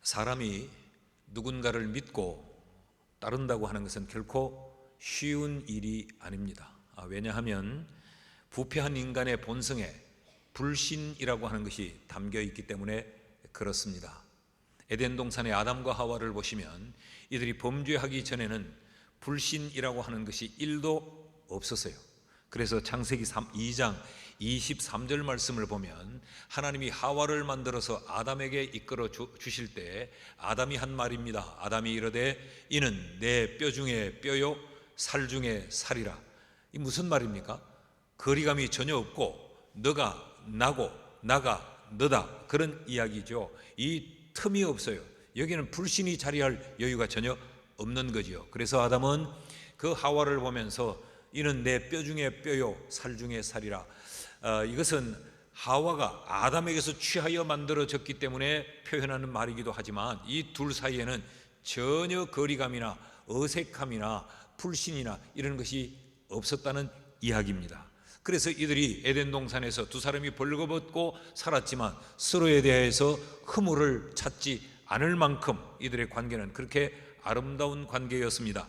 사람이 누군가를 믿고 따른다고 하는 것은 결코 쉬운 일이 아닙니다. 왜냐하면 부패한 인간의 본성에 불신이라고 하는 것이 담겨 있기 때문에 그렇습니다. 에덴 동산의 아담과 하와를 보시면 이들이 범죄하기 전에는 불신이라고 하는 것이 1도 없었어요. 그래서 창세기 2장 23절 말씀을 보면 하나님이 하와를 만들어서 아담에게 이끌어 주실 때 아담이 한 말입니다. 아담이 이르되 이는 내 뼈 중에 뼈요 살 중에 살이라. 이 무슨 말입니까? 거리감이 전혀 없고 너가 나고 나가 너다, 그런 이야기죠. 이 틈이 없어요. 여기는 불신이 자리할 여유가 전혀 없는 거지요. 그래서 아담은 그 하와를 보면서 이는 내 뼈 중에 뼈요 살 중에 살이라. 이것은 하와가 아담에게서 취하여 만들어졌기 때문에 표현하는 말이기도 하지만 이 둘 사이에는 전혀 거리감이나 어색함이나 불신이나 이런 것이 없었다는 이야기입니다. 그래서 이들이 에덴 동산에서 두 사람이 벌거벗고 살았지만 서로에 대해서 허물을 찾지 않을 만큼 이들의 관계는 그렇게 아름다운 관계였습니다.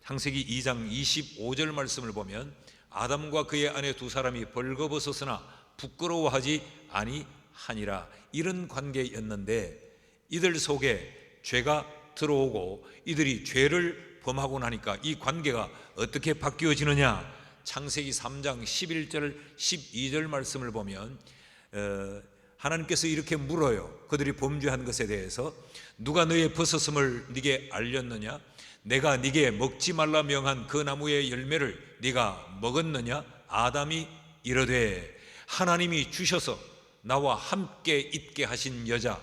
창세기 2장 25절 말씀을 보면 아담과 그의 아내 두 사람이 벌거벗었으나 부끄러워하지 아니하니라. 이런 관계였는데 이들 속에 죄가 들어오고 이들이 죄를 범하고 나니까 이 관계가 어떻게 바뀌어지느냐. 창세기 3장 11절 12절 말씀을 보면 하나님께서 이렇게 물어요. 그들이 범죄한 것에 대해서 누가 너의 벗었음을 네게 알렸느냐? 내가 네게 먹지 말라 명한 그 나무의 열매를 네가 먹었느냐? 아담이 이르되 하나님이 주셔서 나와 함께 있게 하신 여자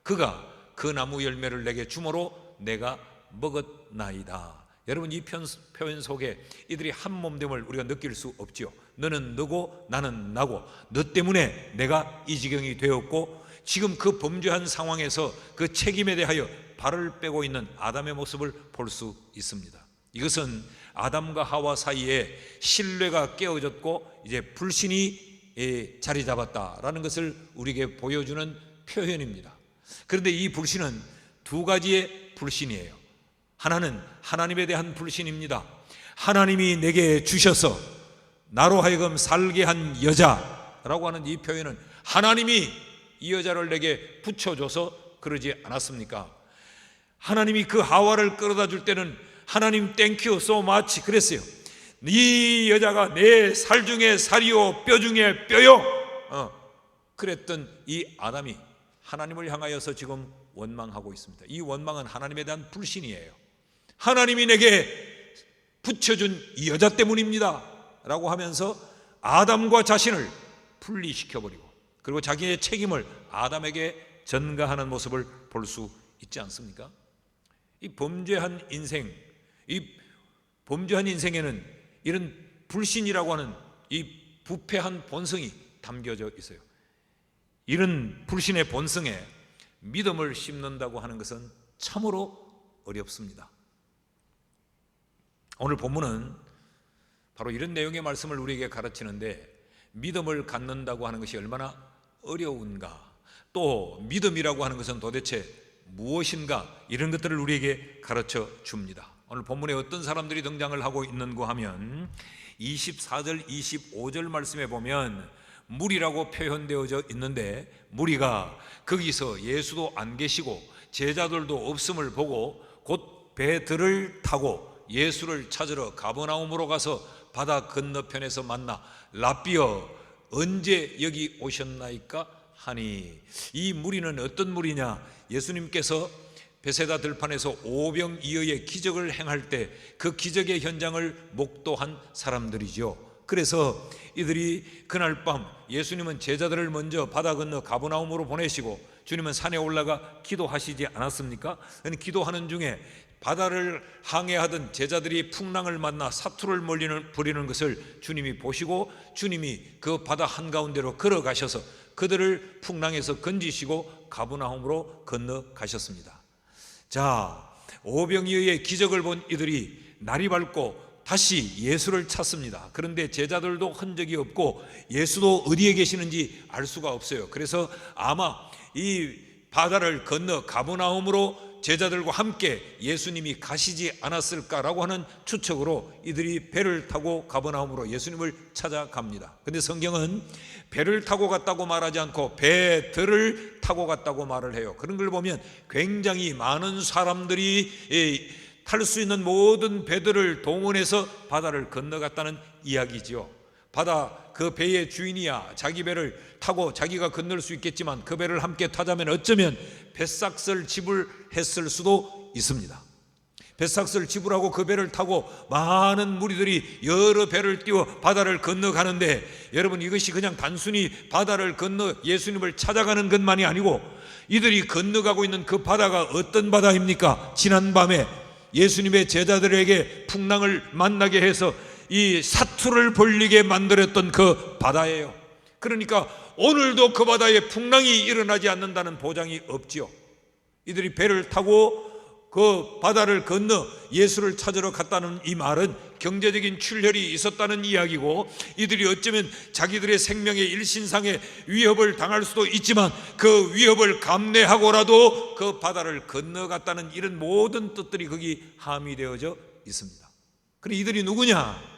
그가 그 나무 열매를 내게 주므로 내가 먹었나이다. 여러분, 이 표현 속에 이들이 한 몸됨을 우리가 느낄 수 없지요. 너는 너고 나는 나고 너 때문에 내가 이 지경이 되었고 지금 그 범죄한 상황에서 그 책임에 대하여 발을 빼고 있는 아담의 모습을 볼 수 있습니다. 이것은 아담과 하와 사이에 신뢰가 깨어졌고 이제 불신이 자리 잡았다라는 것을 우리에게 보여주는 표현입니다. 그런데 이 불신은 두 가지의 불신이에요. 하나는 하나님에 대한 불신입니다. 하나님이 내게 주셔서 나로 하여금 살게 한 여자라고 하는 이 표현은 하나님이 이 여자를 내게 붙여줘서 그러지 않았습니까? 하나님이 그 하와를 끌어다 줄 때는 하나님 땡큐 so much 그랬어요. 이 여자가 내 살 중에 살이요 뼈 중에 뼈요 그랬던 이 아담이 하나님을 향하여서 지금 원망하고 있습니다. 이 원망은 하나님에 대한 불신이에요. 하나님이 내게 붙여준 이 여자 때문입니다 라고 하면서 아담과 자신을 분리시켜버리고 그리고 자기의 책임을 아담에게 전가하는 모습을 볼 수 있지 않습니까? 이 범죄한 인생에는 이런 불신이라고 하는 이 부패한 본성이 담겨져 있어요. 이런 불신의 본성에 믿음을 심는다고 하는 것은 참으로 어렵습니다. 오늘 본문은 바로 이런 내용의 말씀을 우리에게 가르치는데 믿음을 갖는다고 하는 것이 얼마나 어려운가, 또 믿음이라고 하는 것은 도대체 무엇인가, 이런 것들을 우리에게 가르쳐 줍니다. 오늘 본문에 어떤 사람들이 등장을 하고 있는가 하면 24절 25절 말씀에 보면 무리라고 표현되어져 있는데 무리가 거기서 예수도 안 계시고 제자들도 없음을 보고 곧 배들을 타고 예수를 찾으러 가버나움으로 가서 바다 건너편에서 만나 랍비여 언제 여기 오셨나이까 하니, 이 무리는 어떤 무리냐? 예수님께서 베세다 들판에서 오병이어의 기적을 행할 때 그 기적의 현장을 목도한 사람들이죠. 그래서 이들이 그날 밤 예수님은 제자들을 먼저 바다 건너 가버나움으로 보내시고 주님은 산에 올라가 기도하시지 않았습니까? 기도하는 중에 바다를 항해하던 제자들이 풍랑을 만나 사투를 부리는 것을 주님이 보시고 주님이 그 바다 한가운데로 걸어가셔서 그들을 풍랑에서 건지시고 가버나움으로 건너가셨습니다. 자, 오병이어의 기적을 본 이들이 날이 밝고 다시 예수를 찾습니다. 그런데 제자들도 흔적이 없고 예수도 어디에 계시는지 알 수가 없어요. 그래서 아마 이 바다를 건너 가버나움으로 제자들과 함께 예수님이 가시지 않았을까라고 하는 추측으로 이들이 배를 타고 가버나움으로 예수님을 찾아갑니다. 근데 성경은 배를 타고 갔다고 말하지 않고 배들을 타고 갔다고 말을 해요. 그런 걸 보면 굉장히 많은 사람들이 탈 수 있는 모든 배들을 동원해서 바다를 건너갔다는 이야기죠. 그 배의 주인이야 자기 배를 타고 자기가 건널 수 있겠지만 그 배를 함께 타자면 어쩌면 뱃삭을 지불했을 수도 있습니다. 뱃삭을 지불하고 그 배를 타고 많은 무리들이 여러 배를 띄워 바다를 건너가는데, 여러분, 이것이 그냥 단순히 바다를 건너 예수님을 찾아가는 것만이 아니고 이들이 건너가고 있는 그 바다가 어떤 바다입니까? 지난밤에 예수님의 제자들에게 풍랑을 만나게 해서 이 사투를 벌리게 만들었던 그 바다예요. 그러니까 오늘도 그 바다에 풍랑이 일어나지 않는다는 보장이 없지요. 이들이 배를 타고 그 바다를 건너 예수를 찾으러 갔다는 이 말은 경제적인 출혈이 있었다는 이야기고, 이들이 어쩌면 자기들의 생명의 일신상의 위협을 당할 수도 있지만 그 위협을 감내하고라도 그 바다를 건너갔다는 이런 모든 뜻들이 거기 함의되어져 있습니다. 그래, 이들이 누구냐?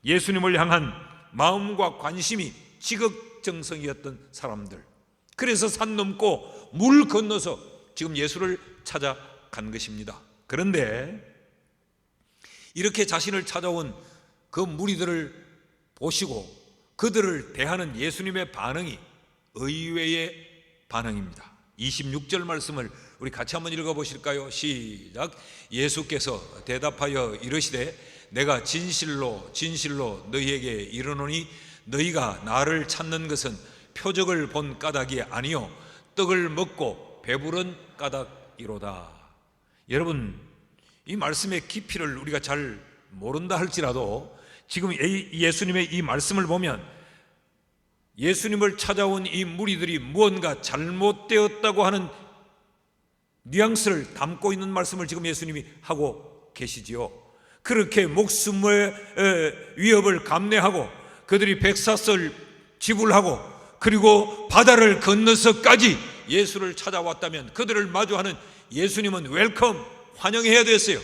예수님을 향한 마음과 관심이 지극정성이었던 사람들. 그래서 산 넘고 물 건너서 지금 예수를 찾아간 것입니다. 그런데 이렇게 자신을 찾아온 그 무리들을 보시고 그들을 대하는 예수님의 반응이 의외의 반응입니다. 26절 말씀을 우리 같이 한번 읽어보실까요? 시작. 예수께서 대답하여 이르시되 내가 진실로 진실로 너희에게 이르노니 너희가 나를 찾는 것은 표적을 본 까닭이 아니요 떡을 먹고 배부른 까닭이로다. 여러분, 이 말씀의 깊이를 우리가 잘 모른다 할지라도 지금 예수님의 이 말씀을 보면 예수님을 찾아온 이 무리들이 무언가 잘못되었다고 하는 뉘앙스를 담고 있는 말씀을 지금 예수님이 하고 계시지요. 그렇게 목숨의 위협을 감내하고 그들이 백사슬 지불하고 그리고 바다를 건너서까지 예수를 찾아왔다면 그들을 마주하는 예수님은 웰컴, 환영해야 됐어요.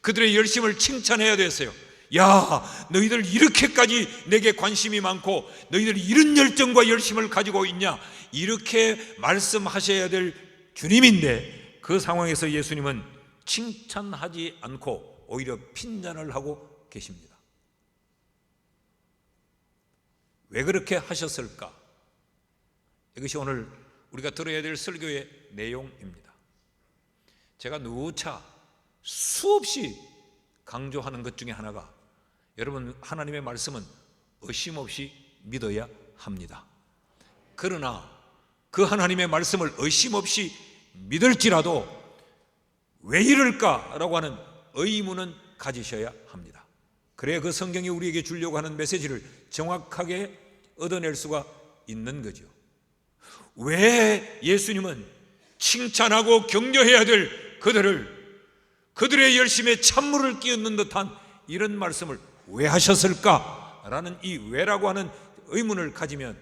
그들의 열심을 칭찬해야 됐어요. 야, 너희들 이렇게까지 내게 관심이 많고 너희들이 이런 열정과 열심을 가지고 있냐, 이렇게 말씀하셔야 될 주님인데 그 상황에서 예수님은 칭찬하지 않고 오히려 핀잔을 하고 계십니다. 왜 그렇게 하셨을까? 이것이 오늘 우리가 들어야 될 설교의 내용입니다. 제가 누차 수없이 강조하는 것 중에 하나가, 여러분, 하나님의 말씀은 의심 없이 믿어야 합니다. 그러나 그 하나님의 말씀을 의심 없이 믿을지라도 왜 이럴까라고 하는 의문은 가지셔야 합니다. 그래야 그 성경이 우리에게 주려고 하는 메시지를 정확하게 얻어낼 수가 있는 거죠. 왜 예수님은 칭찬하고 격려해야 될 그들의 열심에 찬물을 끼얹는 듯한 이런 말씀을 왜 하셨을까라는 이 왜라고 하는 의문을 가지면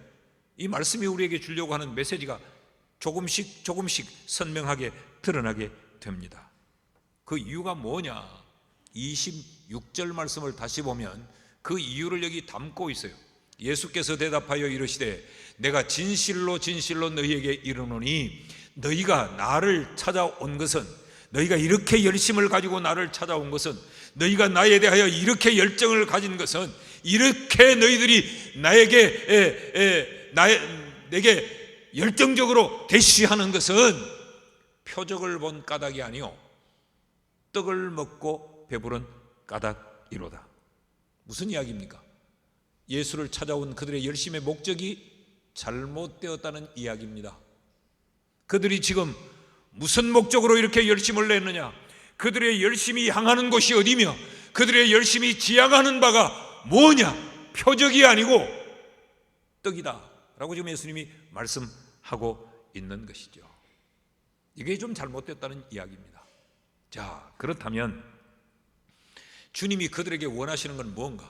이 말씀이 우리에게 주려고 하는 메시지가 조금씩 선명하게 드러나게 됩니다. 그 이유가 뭐냐? 26절 말씀을 다시 보면 그 이유를 여기 담고 있어요. 예수께서 대답하여 이르시되 내가 진실로 진실로 너희에게 이르노니 너희가 나를 찾아온 것은, 너희가 이렇게 열심을 가지고 나를 찾아온 것은, 너희가 나에 대하여 이렇게 열정을 가진 것은, 이렇게 너희들이 내게 열정적으로 대시하는 것은 표적을 본 까닭이 아니요 떡을 먹고 배부른 까닭이로다. 무슨 이야기입니까? 예수를 찾아온 그들의 열심의 목적이 잘못되었다는 이야기입니다. 그들이 지금 무슨 목적으로 이렇게 열심을 냈느냐? 그들의 열심이 향하는 곳이 어디며 그들의 열심이 지향하는 바가 뭐냐? 표적이 아니고 떡이다 라고 지금 예수님이 말씀하고 있는 것이죠. 이게 좀 잘못됐다는 이야기입니다. 자, 그렇다면 주님이 그들에게 원하시는 건 뭔가?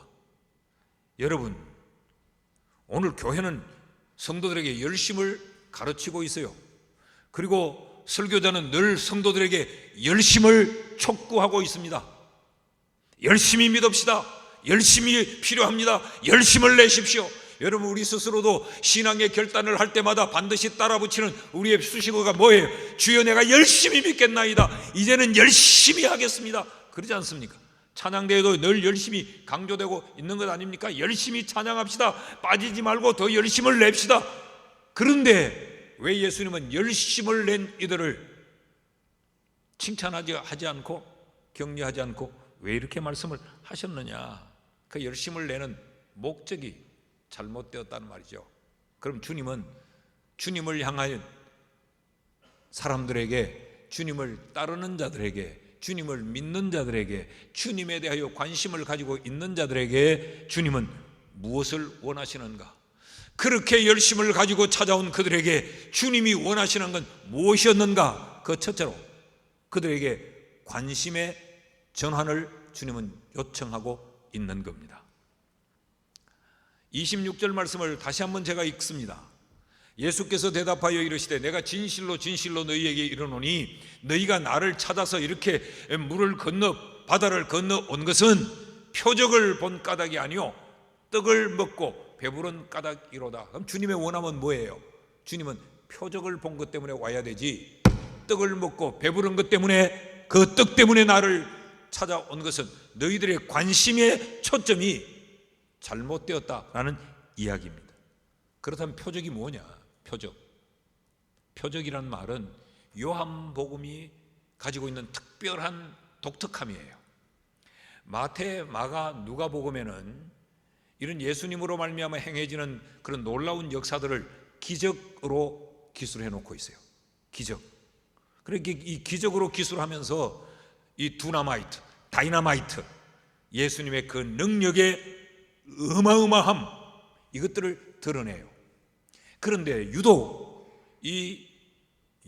여러분, 오늘 교회는 성도들에게 열심을 가르치고 있어요. 그리고 설교자는 늘 성도들에게 열심을 촉구하고 있습니다. 열심히 믿읍시다. 열심히 필요합니다. 열심을 내십시오. 여러분, 우리 스스로도 신앙의 결단을 할 때마다 반드시 따라붙이는 우리의 수식어가 뭐예요? 주여 내가 열심히 믿겠나이다. 이제는 열심히 하겠습니다. 그러지 않습니까? 찬양대회도 늘 열심히 강조되고 있는 것 아닙니까? 열심히 찬양합시다. 빠지지 말고 더 열심을 냅시다. 그런데 왜 예수님은 열심을 낸 이들을 칭찬하지 않고 격려하지 않고 왜 이렇게 말씀을 하셨느냐? 그 열심을 내는 목적이 잘못되었다는 말이죠. 그럼 주님은 주님을 향하여 사람들에게, 주님을 따르는 자들에게, 주님을 믿는 자들에게, 주님에 대하여 관심을 가지고 있는 자들에게 주님은 무엇을 원하시는가? 그렇게 열심을 가지고 찾아온 그들에게 주님이 원하시는 건 무엇이었는가? 그 첫째로 그들에게 관심의 전환을 주님은 요청하고 있는 겁니다. 26절 말씀을 다시 한번 제가 읽습니다. 예수께서 대답하여 이르시되 내가 진실로 진실로 너희에게 이르노니 너희가 나를 찾아서 이렇게 물을 건너 바다를 건너 온 것은 표적을 본 까닭이 아니요 떡을 먹고 배부른 까닭이로다. 그럼 주님의 원함은 뭐예요? 주님은 표적을 본 것 때문에 와야 되지, 떡을 먹고 배부른 것 때문에, 그 떡 때문에 나를 찾아온 것은 너희들의 관심의 초점이 잘못되었다라는 이야기입니다. 그렇다면 표적이 뭐냐? 표적이란 말은 요한복음이 가지고 있는 특별한 독특함이에요. 마태, 마가, 누가복음에는 이런 예수님으로 말미암아 행해지는 그런 놀라운 역사들을 기적으로 기술해 놓고 있어요. 기적. 그렇게 이 기적으로 기술하면서 이 두나마이트, 다이나마이트, 예수님의 그 능력의 어마어마함, 이것들을 드러내요. 그런데 유독 이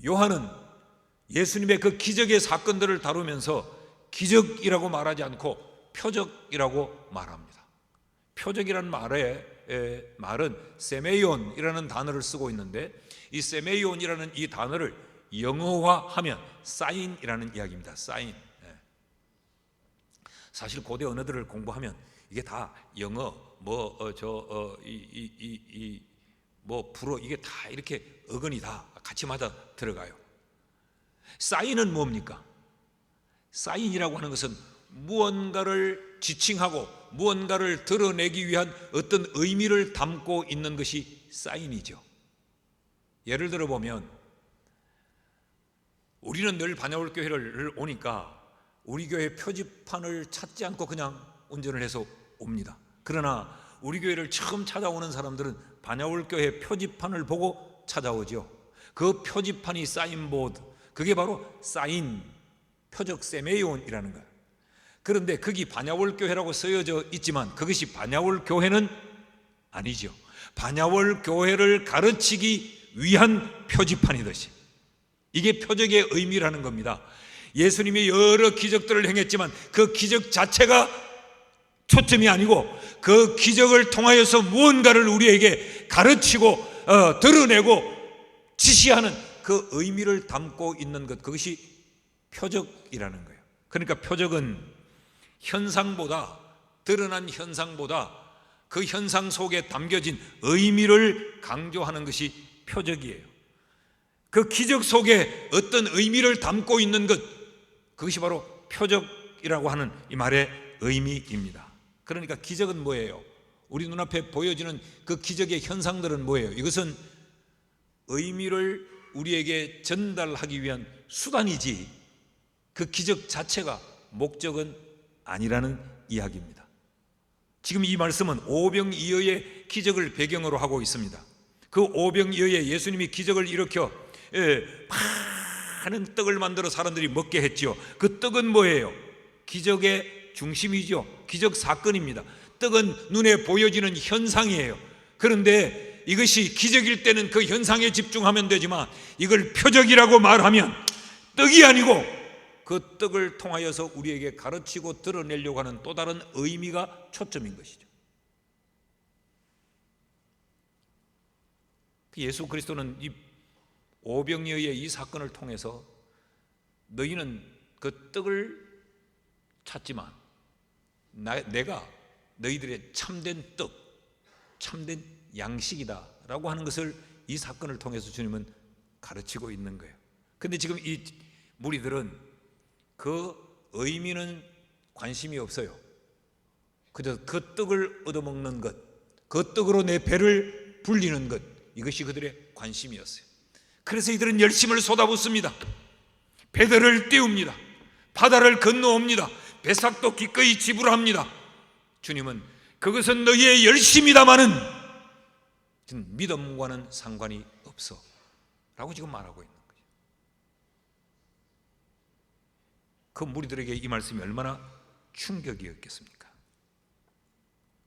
요한은 예수님의 그 기적의 사건들을 다루면서 기적이라고 말하지 않고 표적이라고 말합니다. 표적이라는 말은 세메이온이라는 단어를 쓰고 있는데, 이 세메이온이라는 이 단어를 영어화하면 사인이라는 이야기입니다. 사인. 사실 고대 언어들을 공부하면 이게 다 영어, 불어, 이게 다 이렇게 어근이 다 같이 맞아 들어가요. 사인은 뭡니까? 사인이라고 하는 것은 무언가를 지칭하고 무언가를 드러내기 위한 어떤 의미를 담고 있는 것이 사인이죠. 예를 들어 보면 우리는 늘 반야월 교회를 오니까 우리 교회 표지판을 찾지 않고 그냥 운전을 해서 옵니다. 그러나 우리 교회를 처음 찾아오는 사람들은 반야월 교회 표지판을 보고 찾아오죠. 그 표지판이 사인보드, 그게 바로 사인, 표적 세메이온이라는 거예요. 그런데 거기 반야월 교회라고 쓰여져 있지만 그것이 반야월 교회는 아니죠. 반야월 교회를 가르치기 위한 표지판이듯이, 이게 표적의 의미라는 겁니다. 예수님이 여러 기적들을 행했지만 그 기적 자체가 초점이 아니고 그 기적을 통하여서 무언가를 우리에게 가르치고 드러내고 지시하는 그 의미를 담고 있는 것, 그것이 표적이라는 거예요. 그러니까 표적은 현상보다, 드러난 현상보다 그 현상 속에 담겨진 의미를 강조하는 것이 표적이에요. 그 기적 속에 어떤 의미를 담고 있는 것, 그것이 바로 표적이라고 하는 이 말의 의미입니다. 그러니까 기적은 뭐예요? 우리 눈앞에 보여지는 그 기적의 현상들은 뭐예요? 이것은 의미를 우리에게 전달하기 위한 수단이지 그 기적 자체가 목적은 아니라는 이야기입니다. 지금 이 말씀은 오병이어의 기적을 배경으로 하고 있습니다. 그 오병이어에 예수님이 기적을 일으켜 많은 떡을 만들어 사람들이 먹게 했죠. 그 떡은 뭐예요? 기적의 중심이죠. 기적 사건입니다. 떡은 눈에 보여지는 현상이에요. 그런데 이것이 기적일 때는 그 현상에 집중하면 되지만 이걸 표적이라고 말하면 떡이 아니고 그 떡을 통하여서 우리에게 가르치고 드러내려고 하는 또 다른 의미가 초점인 것이죠. 예수 그리스도는 이 오병이어의 이 사건을 통해서 너희는 그 떡을 찾지만 내가 너희들의 참된 떡, 참된 양식이다 라고 하는 것을 이 사건을 통해서 주님은 가르치고 있는 거예요. 근데 지금 이 무리들은 그 의미는 관심이 없어요. 그저 그 떡을 얻어먹는 것, 그 떡으로 내 배를 불리는 것, 이것이 그들의 관심이었어요. 그래서 이들은 열심을 쏟아붓습니다. 배들을 띄웁니다. 바다를 건너옵니다. 배삭도 기꺼이 지불합니다. 주님은 그것은 너희의 열심이다마는 믿음과는 상관이 없어 라고 지금 말하고 있는 거죠. 그 무리들에게 이 말씀이 얼마나 충격이었겠습니까?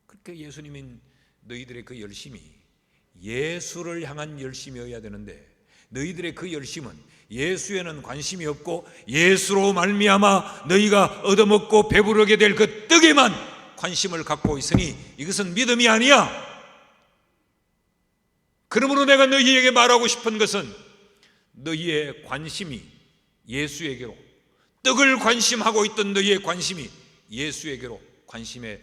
그렇게 예수님인 너희들의 그 열심이 예수를 향한 열심이어야 되는데 너희들의 그 열심은 예수에는 관심이 없고 예수로 말미암아 너희가 얻어먹고 배부르게 될 그 떡에만 관심을 갖고 있으니 이것은 믿음이 아니야. 그러므로 내가 너희에게 말하고 싶은 것은 너희의 관심이 예수에게로, 떡을 관심하고 있던 너희의 관심이 예수에게로 관심의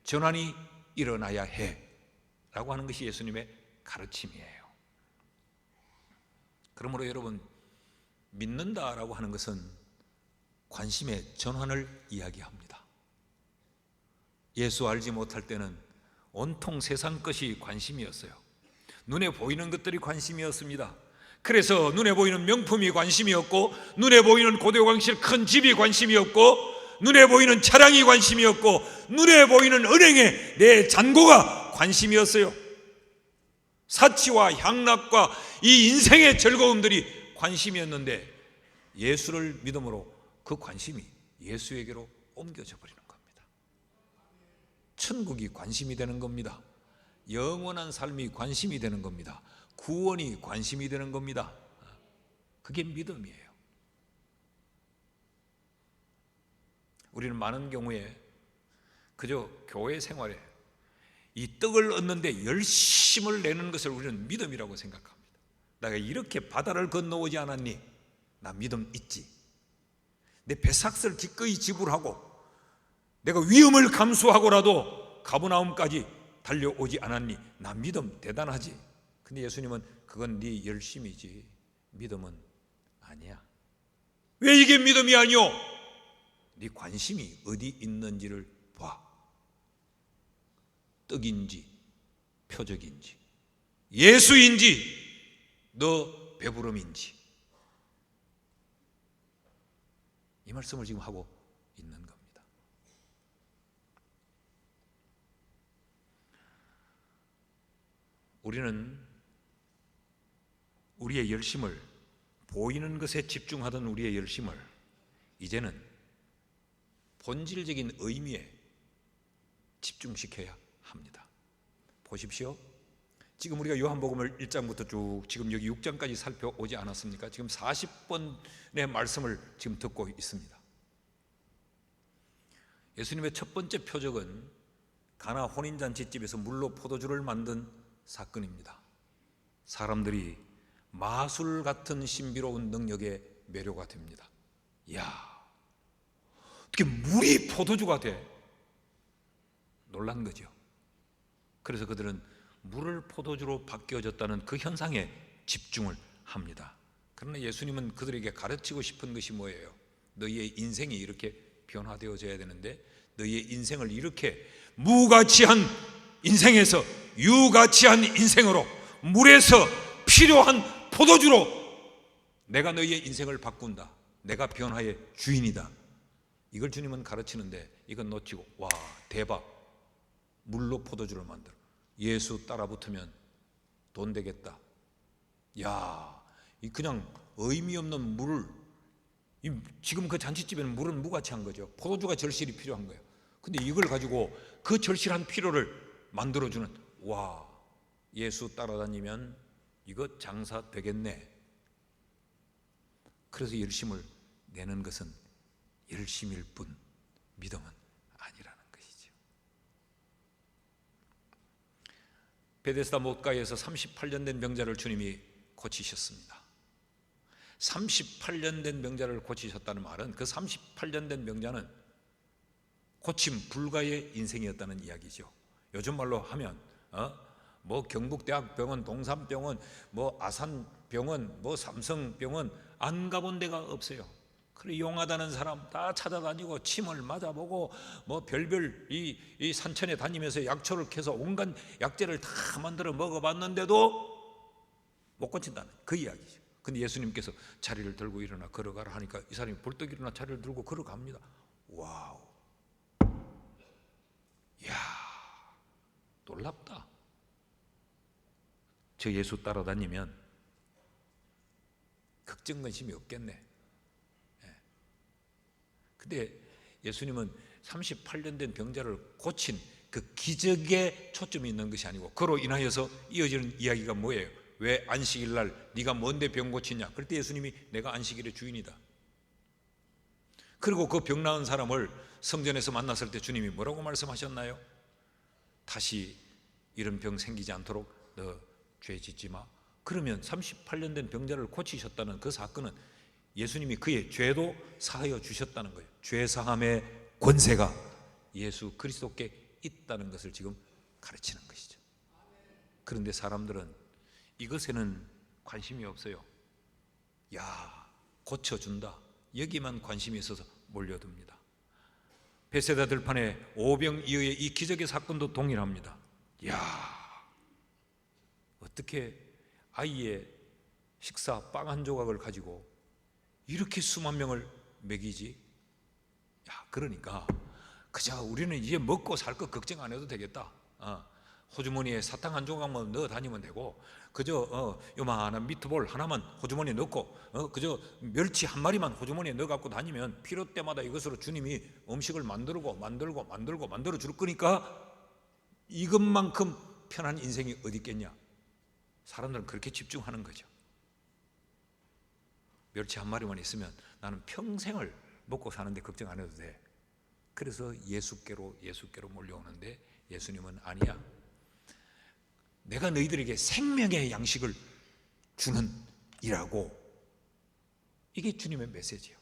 전환이 일어나야 해 라고 하는 것이 예수님의 가르침이에요. 그러므로 여러분, 믿는다라고 하는 것은 관심의 전환을 이야기합니다. 예수 알지 못할 때는 온통 세상 것이 관심이었어요. 눈에 보이는 것들이 관심이었습니다. 그래서 눈에 보이는 명품이 관심이었고, 눈에 보이는 고대광실 큰 집이 관심이었고, 눈에 보이는 차량이 관심이었고, 눈에 보이는 은행에 내 잔고가 관심이었어요. 사치와 향락과 이 인생의 즐거움들이 관심이었는데 예수를 믿음으로 그 관심이 예수에게로 옮겨져 버리는 겁니다. 천국이 관심이 되는 겁니다. 영원한 삶이 관심이 되는 겁니다. 구원이 관심이 되는 겁니다. 그게 믿음이에요. 우리는 많은 경우에 그저 교회 생활에 이 떡을 얻는데 열심을 내는 것을 우리는 믿음이라고 생각합니다. 내가 이렇게 바다를 건너오지 않았니? 나 믿음 있지. 내 배삭을 기꺼이 지불하고 내가 위험을 감수하고라도 가버나움까지 달려오지 않았니? 나 믿음 대단하지. 근데 예수님은 그건 네 열심이지 믿음은 아니야. 왜 이게 믿음이 아니오? 네 관심이 어디 있는지를 봐. 떡인지 표적인지 예수인지 너 배부름인지, 이 말씀을 지금 하고 있는 겁니다. 우리는 우리의 열심을, 보이는 것에 집중하던 우리의 열심을 이제는 본질적인 의미에 집중시켜야 합니다. 보십시오. 지금 우리가 요한복음을 1장부터 쭉 지금 여기 6장까지 살펴오지 않았습니까? 지금 40번의 말씀을 지금 듣고 있습니다. 예수님의 첫 번째 표적은 가나 혼인잔치집에서 물로 포도주를 만든 사건입니다. 사람들이 마술 같은 신비로운 능력에 매료가 됩니다. 이야, 어떻게 물이 포도주가 돼? 놀란 거죠. 그래서 그들은 물을 포도주로 바뀌어졌다는 그 현상에 집중을 합니다. 그러나 예수님은 그들에게 가르치고 싶은 것이 뭐예요? 너희의 인생이 이렇게 변화되어져야 되는데 너희의 인생을 이렇게 무가치한 인생에서 유가치한 인생으로, 물에서 필요한 포도주로 내가 너희의 인생을 바꾼다. 내가 변화의 주인이다. 이걸 주님은 가르치는데 이건 놓치고, 와, 대박, 물로 포도주를 만들어, 예수 따라 붙으면 돈 되겠다. 야, 이 그냥 의미 없는 물을, 지금 그 잔치집에는 물은 무가치한 거죠. 포도주가 절실히 필요한 거예요. 근데 이걸 가지고 그 절실한 필요를 만들어주는, 와, 예수 따라다니면 이거 장사 되겠네. 그래서 열심을 내는 것은 열심일 뿐 믿음은 아니라는 것이죠. 베데스다 못가에서 38년 된 병자를 주님이 고치셨습니다. 38년 된 병자를 고치셨다는 말은 그 38년 된 병자는 고침 불가의 인생이었다는 이야기죠. 요즘 말로 하면 뭐 경북대학병원, 동산병원, 뭐 아산병원, 뭐 삼성병원 안 가본 데가 없어요. 그래 용하다는 사람 다 찾아다니고 침을 맞아보고 뭐 별별 이 산천에 다니면서 약초를 캐서 온갖 약재를 다 만들어 먹어봤는데도 못 고친다는 그 이야기죠. 근데 예수님께서 자리를 들고 일어나 걸어가라 하니까 이 사람이 벌떡 일어나 자리를 들고 걸어갑니다. 와우, 이야, 놀랍다. 저 예수 따라다니면 걱정 근심이 없겠네. 근데 예수님은 38년 된 병자를 고친 그 기적에 초점이 있는 것이 아니고 그로 인하여서 이어지는 이야기가 뭐예요? 왜 안식일 날 네가 뭔데 병 고치냐? 그럴 때 예수님이 내가 안식일의 주인이다. 그리고 그 병 나은 사람을 성전에서 만났을 때 주님이 뭐라고 말씀하셨나요? 다시 이런 병 생기지 않도록 너 죄 짓지 마. 그러면 38년 된 병자를 고치셨다는 그 사건은 예수님이 그의 죄도 사하여 주셨다는 거예요. 죄 사함의 권세가 예수 그리스도께 있다는 것을 지금 가르치는 것이죠. 그런데 사람들은 이것에는 관심이 없어요. 야, 고쳐준다. 여기만 관심이 있어서 몰려듭니다. 베세다 들판의 오병이어의 이 기적의 사건도 동일합니다. 야, 어떻게 아이의 식사 빵 한 조각을 가지고 이렇게 수만 명을 먹이지? 야, 그러니까 그저 우리는 이제 먹고 살 거 걱정 안 해도 되겠다. 호주머니에 사탕 한 조각만 넣어 다니면 되고, 그저 요만한 미트볼 하나만 호주머니에 넣고, 그저 멸치 한 마리만 호주머니에 넣어 갖고 다니면 필요 때마다 이것으로 주님이 음식을 만들어 줄 거니까 이것만큼 편한 인생이 어디 있겠냐? 사람들은 그렇게 집중하는 거죠. 멸치 한 마리만 있으면 나는 평생을 먹고 사는데 걱정 안 해도 돼. 그래서 예수께로 몰려오는데 예수님은 아니야. 내가 너희들에게 생명의 양식을 주는 이라고. 이게 주님의 메시지예요.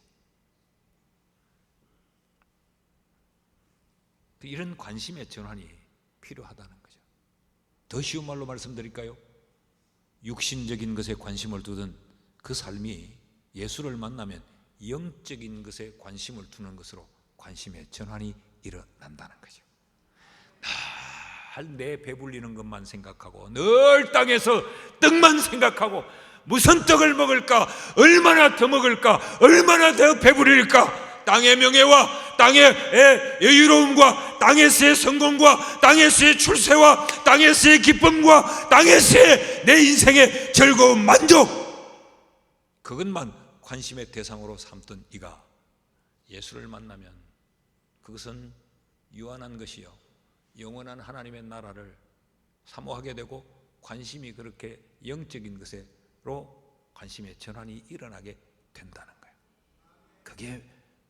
이런 관심의 전환이 필요하다는 거죠. 더 쉬운 말로 말씀드릴까요? 육신적인 것에 관심을 두던 그 삶이 예수를 만나면 영적인 것에 관심을 두는 것으로 관심의 전환이 일어난다는 거죠. 늘 내 배불리는 것만 생각하고 늘 땅에서 떡만 생각하고 무슨 떡을 먹을까, 얼마나 더 먹을까, 얼마나 더 배부릴까, 땅의 명예와 땅의 여유로움과 땅에서의 성공과 땅에서의 출세와 땅에서의 기쁨과 땅에서의 내 인생의 즐거움, 만족, 그것만 관심의 대상으로 삼던 이가 예수를 만나면 그것은 유한한 것이요 영원한 하나님의 나라를 사모하게 되고 관심이 그렇게 영적인 것으로 관심의 전환이 일어나게 된다는 거예요. 그게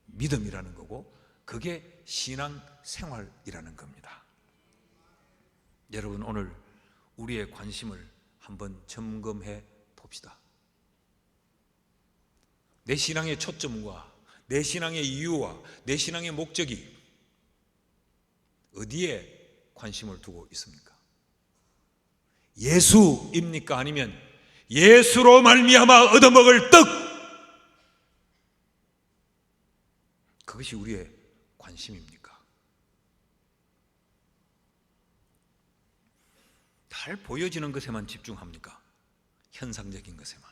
믿음이라는 거고 그게 신앙 생활이라는 겁니다. 여러분, 오늘 우리의 관심을 한번 점검해 봅시다. 내 신앙의 초점과 내 신앙의 이유와 내 신앙의 목적이 어디에 관심을 두고 있습니까? 예수입니까? 아니면 예수로 말미암아 얻어먹을 떡, 그것이 우리의 관심입니까? 잘 보여지는 것에만 집중합니까? 현상적인 것에만?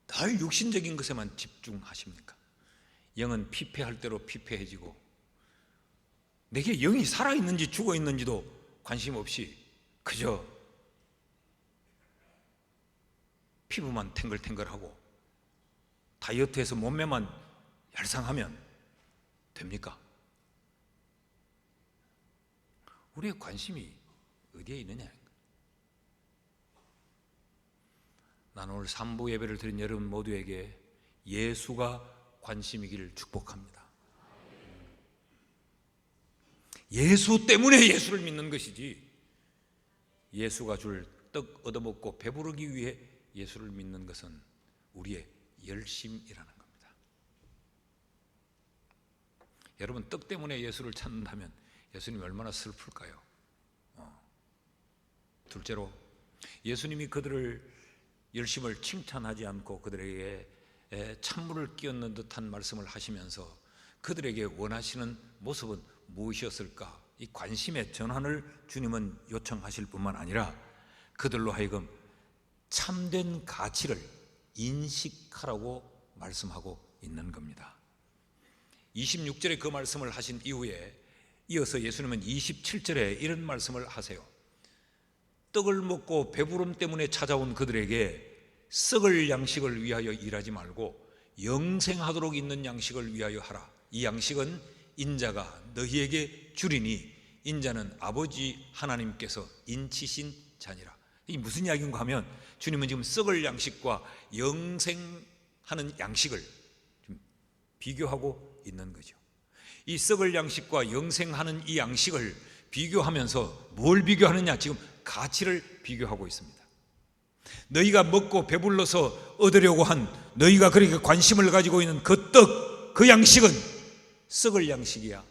늘 육신적인 것에만 집중하십니까? 영은 피폐할 대로 피폐해지고 내게 영이 살아있는지 죽어있는지도 관심 없이 그저 피부만 탱글탱글하고 다이어트해서 몸매만 얄쌍하면 됩니까? 우리의 관심이 어디에 있느냐? 나는 오늘 3부 예배를 드린 여러분 모두에게 예수가 관심이기를 축복합니다. 예수 때문에 예수를 믿는 것이지 예수가 줄 떡 얻어먹고 배부르기 위해 예수를 믿는 것은 우리의 열심이라는 겁니다. 여러분, 떡 때문에 예수를 찾는다면 예수님이 얼마나 슬플까요? 둘째로, 예수님이 그들을 열심을 칭찬하지 않고 그들에게 찬물을 끼얹는 듯한 말씀을 하시면서 그들에게 원하시는 모습은 무엇이었을까? 이 관심의 전환을 주님은 요청하실 뿐만 아니라 그들로 하여금 참된 가치를 인식하라고 말씀하고 있는 겁니다. 26절에 그 말씀을 하신 이후에 이어서 예수님은 27절에 이런 말씀을 하세요. 떡을 먹고 배부름 때문에 찾아온 그들에게 썩을 양식을 위하여 일하지 말고 영생하도록 있는 양식을 위하여 하라. 이 양식은 인자가 너희에게 주리니 인자는 아버지 하나님께서 인치신 자니라. 이게 무슨 이야기인가 하면 주님은 지금 썩을 양식과 영생하는 양식을 좀 비교하고 있는 거죠. 이 썩을 양식과 영생하는 이 양식을 비교하면서 뭘 비교하느냐? 지금 가치를 비교하고 있습니다. 너희가 먹고 배불러서 얻으려고 한, 너희가 그렇게 관심을 가지고 있는 그 떡, 그 양식은 썩을 양식이야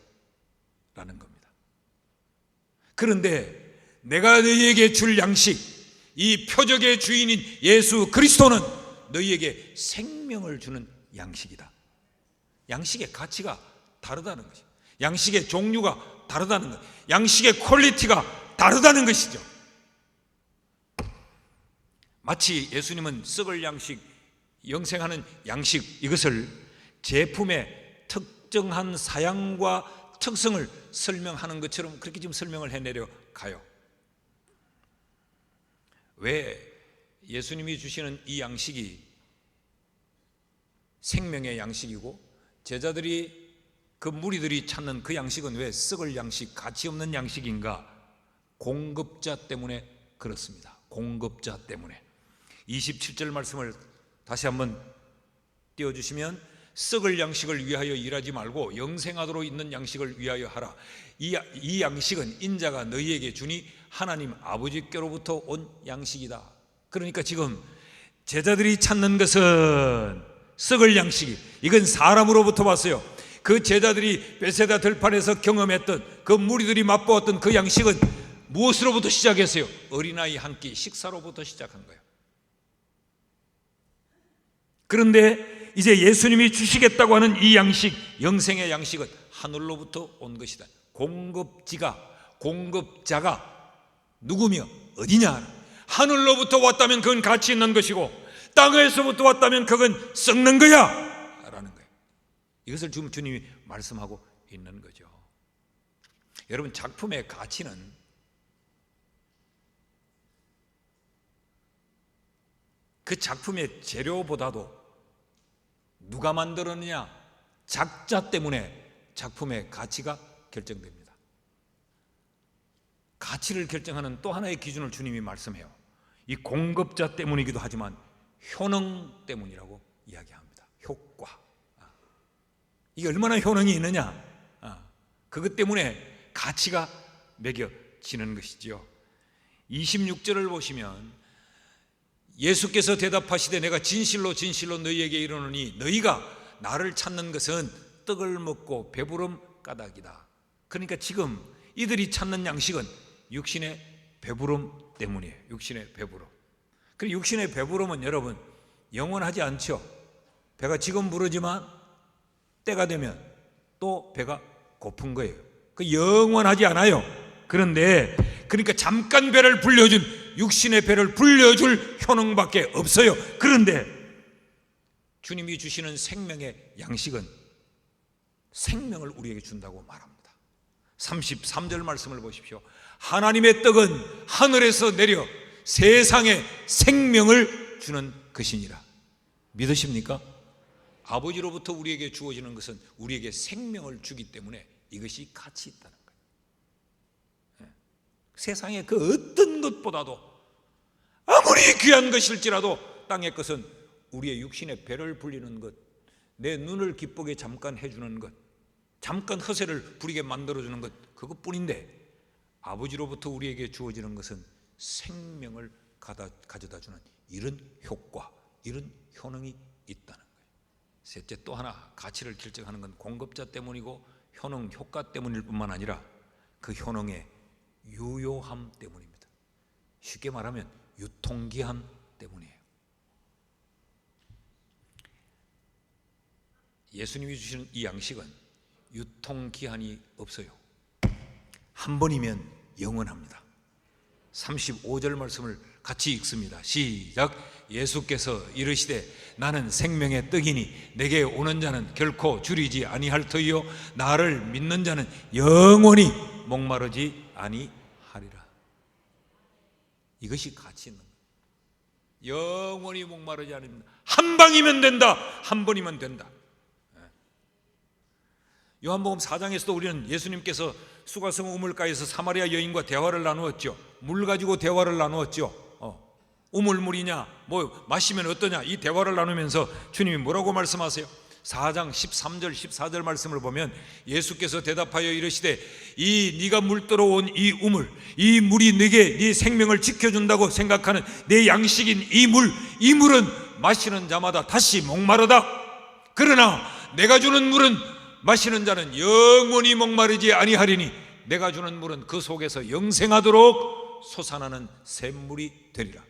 라는 겁니다. 그런데 내가 너희에게 줄 양식, 이 표적의 주인인 예수 그리스도는 너희에게 생명을 주는 양식이다. 양식의 가치가 다르다는 것이죠. 양식의 종류가 다르다는 것, 양식의 퀄리티가 다르다는 것이죠. 마치 예수님은 썩을 양식, 영생하는 양식, 이것을 제품의 특정한 사양과 특성을 설명하는 것처럼 그렇게 지금 설명을 해내려 가요. 왜 예수님이 주시는 이 양식이 생명의 양식이고 제자들이, 그 무리들이 찾는 그 양식은 왜 썩을 양식, 가치 없는 양식인가? 공급자 때문에 그렇습니다. 공급자 때문에. 27절 말씀을 다시 한번 띄워주시면, 썩을 양식을 위하여 일하지 말고 영생하도록 있는 양식을 위하여 하라. 이 양식은 인자가 너희에게 주니 하나님 아버지께로부터 온 양식이다. 그러니까 지금 제자들이 찾는 것은 썩을 양식이, 이건 사람으로부터 왔어요. 그 제자들이 베세다 들판에서 경험했던, 그 무리들이 맛보았던 그 양식은 무엇으로부터 시작했어요? 어린아이 한 끼 식사로부터 시작한 거예요. 그런데 이제 예수님이 주시겠다고 하는 이 양식, 영생의 양식은 하늘로부터 온 것이다. 공급자가 누구며 어디냐? 하늘로부터 왔다면 그건 가치 있는 것이고 땅에서부터 왔다면 그건 썩는 거야 라는 거예요. 이것을 지금 주님이 말씀하고 있는 거죠. 여러분, 작품의 가치는 그 작품의 재료보다도 누가 만들었느냐, 작자 때문에 작품의 가치가 결정됩니다. 가치를 결정하는 또 하나의 기준을 주님이 말씀해요. 이 공급자 때문이기도 하지만 효능 때문이라고 이야기합니다. 효과. 이게 얼마나 효능이 있느냐, 그것 때문에 가치가 매겨지는 것이죠. 26절을 보시면 예수께서 대답하시되 내가 진실로 진실로 너희에게 이르노니 너희가 나를 찾는 것은 떡을 먹고 배부름 까닭이다. 그러니까 지금 이들이 찾는 양식은 육신의 배부름 때문이에요. 육신의 배부름. 그리고 육신의 배부름은 여러분 영원하지 않죠. 배가 지금 부르지만 때가 되면 또 배가 고픈 거예요. 그 영원하지 않아요. 그런데 그러니까 잠깐 배를 불려준, 육신의 배를 불려줄 효능밖에 없어요. 그런데 주님이 주시는 생명의 양식은 생명을 우리에게 준다고 말합니다. 33절 말씀을 보십시오. 하나님의 떡은 하늘에서 내려 세상에 생명을 주는 것이니라. 믿으십니까? 아버지로부터 우리에게 주어지는 것은 우리에게 생명을 주기 때문에 이것이 가치 있다는 거예요. 세상의 그 어떤 것보다도 아무리 귀한 것일지라도 땅의 것은 우리의 육신의 배를 불리는 것, 내 눈을 기쁘게 잠깐 해주는 것, 잠깐 허세를 부리게 만들어주는 것, 그것뿐인데 아버지로부터 우리에게 주어지는 것은 생명을 가져다 주는 이런 효과, 이런 효능이 있다는 거예요. 셋째, 또 하나 가치를 결정하는 건 공급자 때문이고 효능, 효과 때문일 뿐만 아니라 그 효능의 유효함 때문입니다. 쉽게 말하면 유통기한 때문이에요. 예수님이 주시는 이 양식은 유통기한이 없어요. 한 번이면 영원합니다. 35절 말씀을 같이 읽습니다. 시작. 예수께서 이르시되 나는 생명의 떡이니 내게 오는 자는 결코 줄이지 아니할 터이요 나를 믿는 자는 영원히 목마르지 아니하리라. 이것이 가치 있는 거예요. 영원히 목마르지 않습니다. 한 방이면 된다. 한 번이면 된다. 요한복음 4장에서도 우리는 예수님께서 수가성 우물가에서 사마리아 여인과 대화를 나누었죠. 물 가지고 대화를 나누었죠. 우물물이냐 뭐 마시면 어떠냐 이 대화를 나누면서 주님이 뭐라고 말씀하세요? 4장 13절 14절 말씀을 보면 예수께서 대답하여 이르시되 이 네가 물 들어온 이 우물, 이 물이 네게 네 생명을 지켜준다고 생각하는 내 양식인 이 물은 마시는 자마다 다시 목마르다. 그러나 내가 주는 물은 마시는 자는 영원히 목마르지 아니하리니 내가 주는 물은 그 속에서 영생하도록 솟아나는 샘물이 되리라.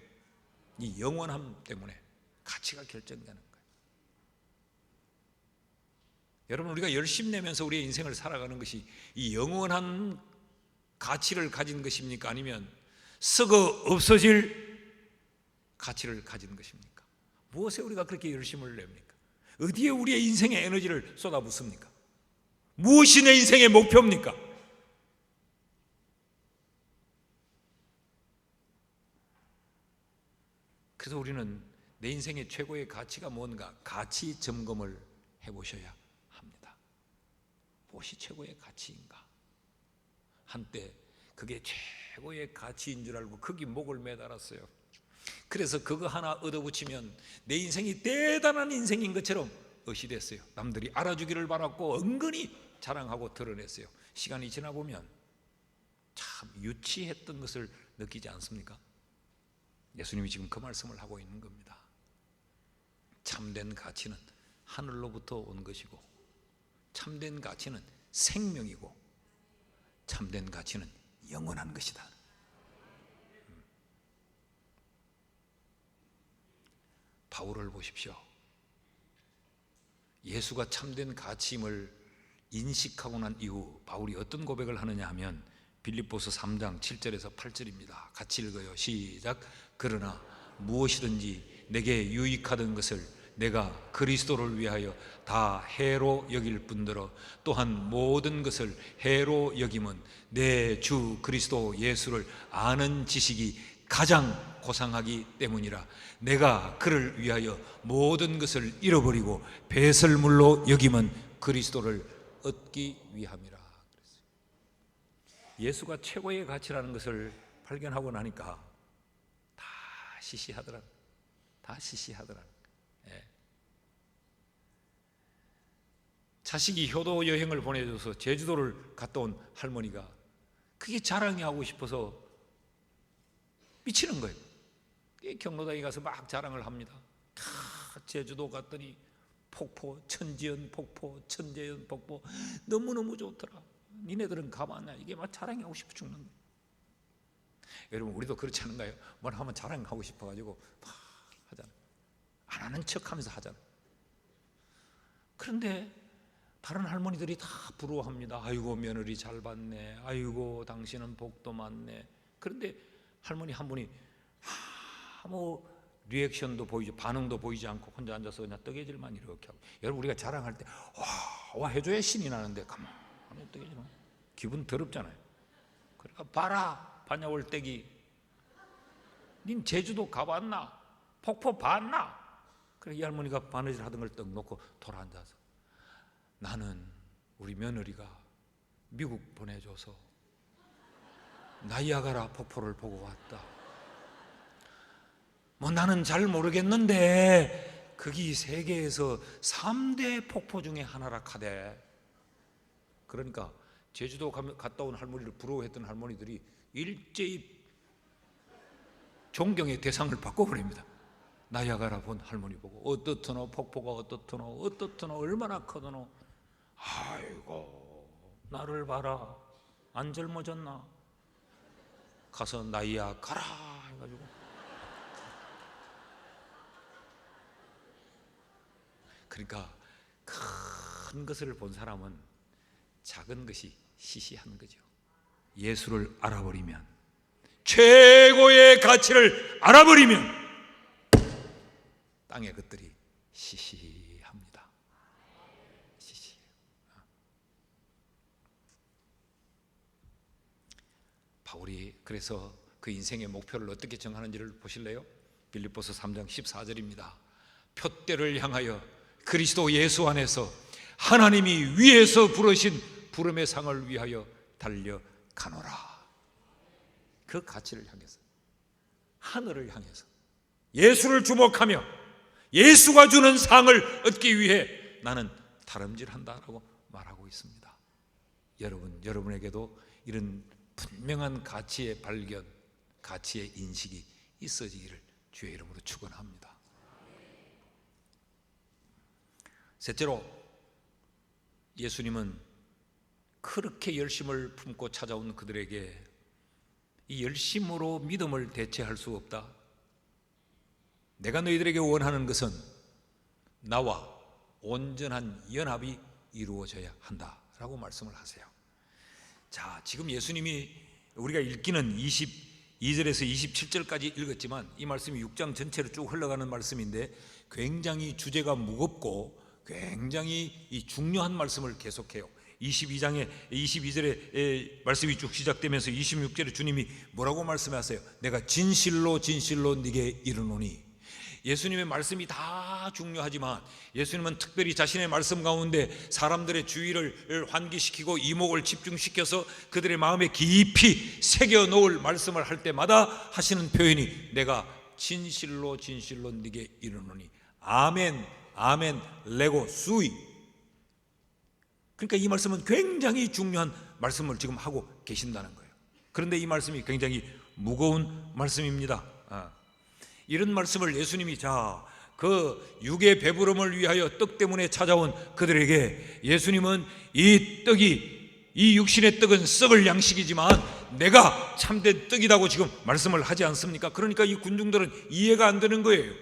이 영원함 때문에 가치가 결정되는 거예요. 여러분, 우리가 열심 내면서 우리의 인생을 살아가는 것이 이 영원한 가치를 가진 것입니까? 아니면 썩어 없어질 가치를 가진 것입니까? 무엇에 우리가 그렇게 열심을 냅니까? 어디에 우리의 인생의 에너지를 쏟아붓습니까? 무엇이 내 인생의 목표입니까? 그래서 우리는 내 인생의 최고의 가치가 뭔가 가치 점검을 해보셔야 합니다. 무엇이 최고의 가치인가? 한때 그게 최고의 가치인 줄 알고 거기 목을 매달았어요. 그래서 그거 하나 얻어붙이면 내 인생이 대단한 인생인 것처럼 의시됐어요. 남들이 알아주기를 바랐고 은근히 자랑하고 드러냈어요. 시간이 지나보면 참 유치했던 것을 느끼지 않습니까? 예수님이 지금 그 말씀을 하고 있는 겁니다. 참된 가치는 하늘로부터 온 것이고 참된 가치는 생명이고 참된 가치는 영원한 것이다. 바울을 보십시오. 예수가 참된 가치임을 인식하고 난 이후 바울이 어떤 고백을 하느냐 하면 빌립보서 3장 7절에서 8절입니다. 같이 읽어요. 시작. 그러나 무엇이든지 내게 유익하던 것을 내가 그리스도를 위하여 다 해로 여길 뿐더러 또한 모든 것을 해로 여김은 내 주 그리스도 예수를 아는 지식이 가장 고상하기 때문이라. 내가 그를 위하여 모든 것을 잃어버리고 배설물로 여김은 그리스도를 얻기 위함이라. 예수가 최고의 가치라는 것을 발견하고 나니까 다 시시하더라. 예. 자식이 효도 여행을 보내줘서 제주도를 갔다 온 할머니가 그게 자랑이 하고 싶어서 미치는 거예요. 경로당에 가서 막 자랑을 합니다. 제주도 갔더니 폭포, 천지연 폭포, 천재연 폭포 너무너무 좋더라. 니네들은 가봤냐? 이게 막 자랑하고 싶어 죽는 거예요. 여러분, 우리도 그렇지 않은가요? 뭘 하면 자랑하고 싶어가지고 막 하잖아. 안 하는 척하면서 하잖아. 그런데 다른 할머니들이 다 부러워합니다. 아이고 며느리 잘 봤네. 아이고 당신은 복도 많네. 그런데 할머니 한 분이 아무 리액션도 보이지 반응도 보이지 않고 혼자 앉아서 그냥 뜨개질만 이렇게 하고. 여러분, 우리가 자랑할 때 와 해줘야 신이 나는데 가만히 뜨개질만 기분 더럽잖아요. 그러니까 봐라 반야월대기 닌 제주도 가봤나? 폭포 봤나? 그래 이 할머니가 바느질 하던 걸 떡 놓고 돌아앉아서 나는 우리 며느리가 미국 보내줘서 나이아가라 폭포를 보고 왔다. 뭐 나는 잘 모르겠는데 거기 세계에서 3대 폭포 중에 하나라 카대. 그러니까 제주도 갔다 온 할머니를 부러워했던 할머니들이 일제히 존경의 대상을 바꿔버립니다. 나야가라 본 할머니 보고 어떻더노, 폭포가 어떻더노, 어떻더노, 얼마나 크더노. 아이고 나를 봐라, 안 젊어졌나. 가서 나이야 가라 해가지고 그러니까 큰 것을 본 사람은 작은 것이 시시한 거죠. 예수를 알아버리면, 최고의 가치를 알아버리면 땅의 것들이 시시합니다. 시시해요. 바울이 그래서 그 인생의 목표를 어떻게 정하는지를 보실래요? 빌립보서 3장 14절입니다. 표대를 향하여 그리스도 예수 안에서 하나님이 위에서 부르신 부름의 상을 위하여 달려가노라. 그 가치를 향해서, 하늘을 향해서 예수를 주목하며 예수가 주는 상을 얻기 위해 나는 다름질한다라고 말하고 있습니다. 여러분에게도 이런 분명한 가치의 발견, 가치의 인식이 있어지기를 주의 이름으로 축원합니다. 셋째로, 예수님은 그렇게 열심을 품고 찾아온 그들에게 이 열심으로 믿음을 대체할 수 없다. 내가 너희들에게 원하는 것은 나와 온전한 연합이 이루어져야 한다라고 말씀을 하세요. 자, 지금 예수님이 우리가 읽기는 22절에서 27절까지 읽었지만 이 말씀이 6장 전체로 쭉 흘러가는 말씀인데 굉장히 주제가 무겁고 굉장히 중요한 말씀을 계속해요. 22절에 말씀이 쭉 시작되면서 26절에 주님이 뭐라고 말씀하세요? 내가 진실로 진실로 네게 이르노니. 예수님의 말씀이 다 중요하지만 예수님은 특별히 자신의 말씀 가운데 사람들의 주의를 환기시키고 이목을 집중시켜서 그들의 마음에 깊이 새겨 놓을 말씀을 할 때마다 하시는 표현이 내가 진실로 진실로 네게 이르노니. 아멘 아멘 레고 수이. 그러니까 이 말씀은 굉장히 중요한 말씀을 지금 하고 계신다는 거예요. 그런데 이 말씀이 굉장히 무거운 말씀입니다. 이런 말씀을 예수님이 그 육의 배부름을 위하여 떡 때문에 찾아온 그들에게 예수님은 이 육신의 떡은 썩을 양식이지만 내가 참된 떡이라고 지금 말씀을 하지 않습니까? 그러니까 이 군중들은 이해가 안 되는 거예요.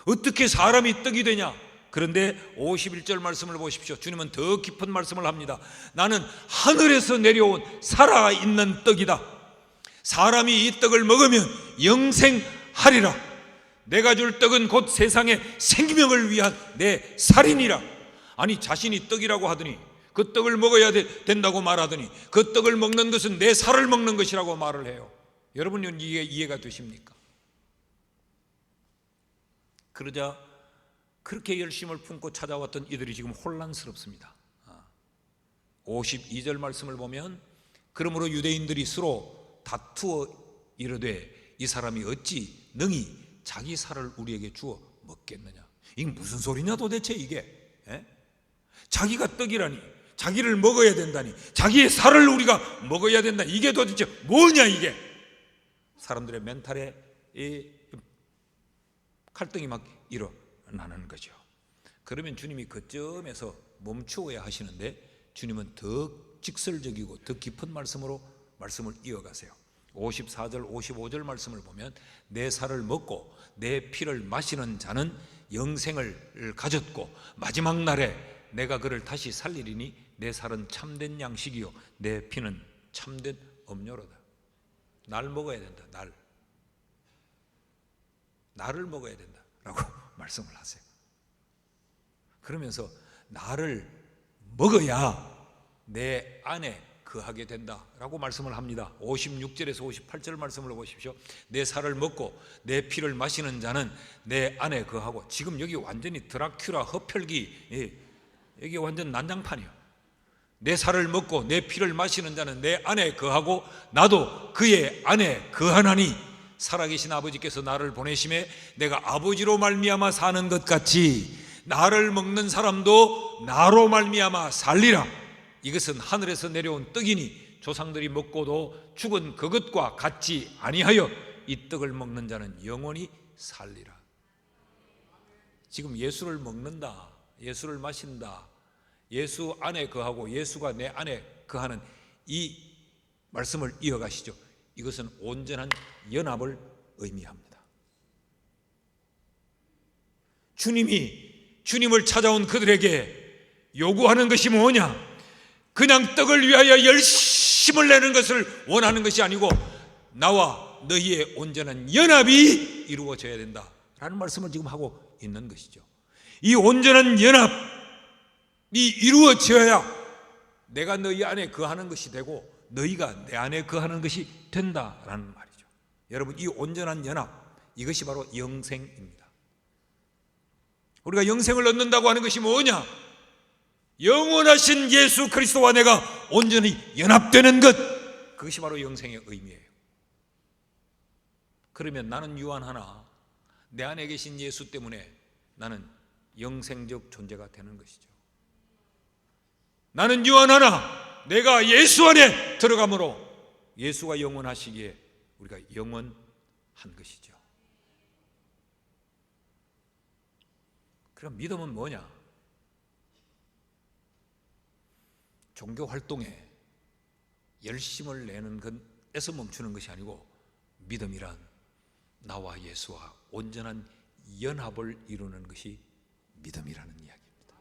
어떻게 사람이 떡이 되냐? 그런데 51절 말씀을 보십시오. 주님은 더 깊은 말씀을 합니다. 나는 하늘에서 내려온 살아있는 떡이다. 사람이 이 떡을 먹으면 영생하리라. 내가 줄 떡은 곧 세상의 생명을 위한 내 살이니라. 아니, 자신이 떡이라고 하더니 그 떡을 먹어야 된다고 말하더니 그 떡을 먹는 것은 내 살을 먹는 것이라고 말을 해요. 여러분 이해가 되십니까? 그러자 그렇게 열심을 품고 찾아왔던 이들이 지금 혼란스럽습니다. 52절 말씀을 보면 그러므로 유대인들이 서로 다투어 이르되 이 사람이 어찌 능히 자기 살을 우리에게 주어 먹겠느냐. 이게 무슨 소리냐 도대체 이게. 자기가 떡이라니, 자기를 먹어야 된다니, 자기의 살을 우리가 먹어야 된다. 이게 도대체 뭐냐 이게. 사람들의 멘탈에 갈등이 막 일어나는 거죠. 그러면 주님이 그점에서 멈추어야 하시는데 주님은 더 직설적이고 더 깊은 말씀으로 말씀을 이어가세요. 54절 55절 말씀을 보면 내 살을 먹고 내 피를 마시는 자는 영생을 가졌고 마지막 날에 내가 그를 다시 살리리니 내 살은 참된 양식이요 내 피는 참된 음료로다. 날 먹어야 된다. 나를 먹어야 된다라고 말씀을 하세요. 그러면서 나를 먹어야 내 안에 거하게 된다라고 말씀을 합니다. 56절에서 58절 말씀을 보십시오. 내 살을 먹고 내 피를 마시는 자는 내 안에 거하고. 지금 여기 완전히 드라큘라 흡혈귀, 여기 완전 난장판이에요. 내 살을 먹고 내 피를 마시는 자는 내 안에 거하고 나도 그의 안에 거하나니 살아계신 아버지께서 나를 보내심에 내가 아버지로 말미암아 사는 것 같이 나를 먹는 사람도 나로 말미암아 살리라. 이것은 하늘에서 내려온 떡이니 조상들이 먹고도 죽은 그것과 같지 아니하여 이 떡을 먹는 자는 영원히 살리라. 지금 예수를 먹는다, 예수를 마신다, 예수 안에 거하고 예수가 내 안에 거하는 이 말씀을 이어가시죠. 이것은 온전한 연합을 의미합니다. 주님을 찾아온 그들에게 요구하는 것이 뭐냐? 그냥 떡을 위하여 열심을 내는 것을 원하는 것이 아니고 나와 너희의 온전한 연합이 이루어져야 된다라는 말씀을 지금 하고 있는 것이죠. 이 온전한 연합이 이루어져야 내가 너희 안에 거하는 것이 되고 너희가 내 안에 거하는 것이 된다라는 말이죠. 여러분, 이 온전한 연합, 이것이 바로 영생입니다. 우리가 영생을 얻는다고 하는 것이 뭐냐? 영원하신 예수 그리스도와 내가 온전히 연합되는 것, 그것이 바로 영생의 의미예요. 그러면 나는 유한하나 내 안에 계신 예수 때문에 나는 영생적 존재가 되는 것이죠. 나는 유한하나 내가 예수 안에 들어가므로 예수가 영원하시기에 우리가 영원한 것이죠. 그럼 믿음은 뭐냐? 종교 활동에 열심을 내는 것에서 멈추는 것이 아니고 믿음이란 나와 예수와 온전한 연합을 이루는 것이 믿음이라는 이야기입니다.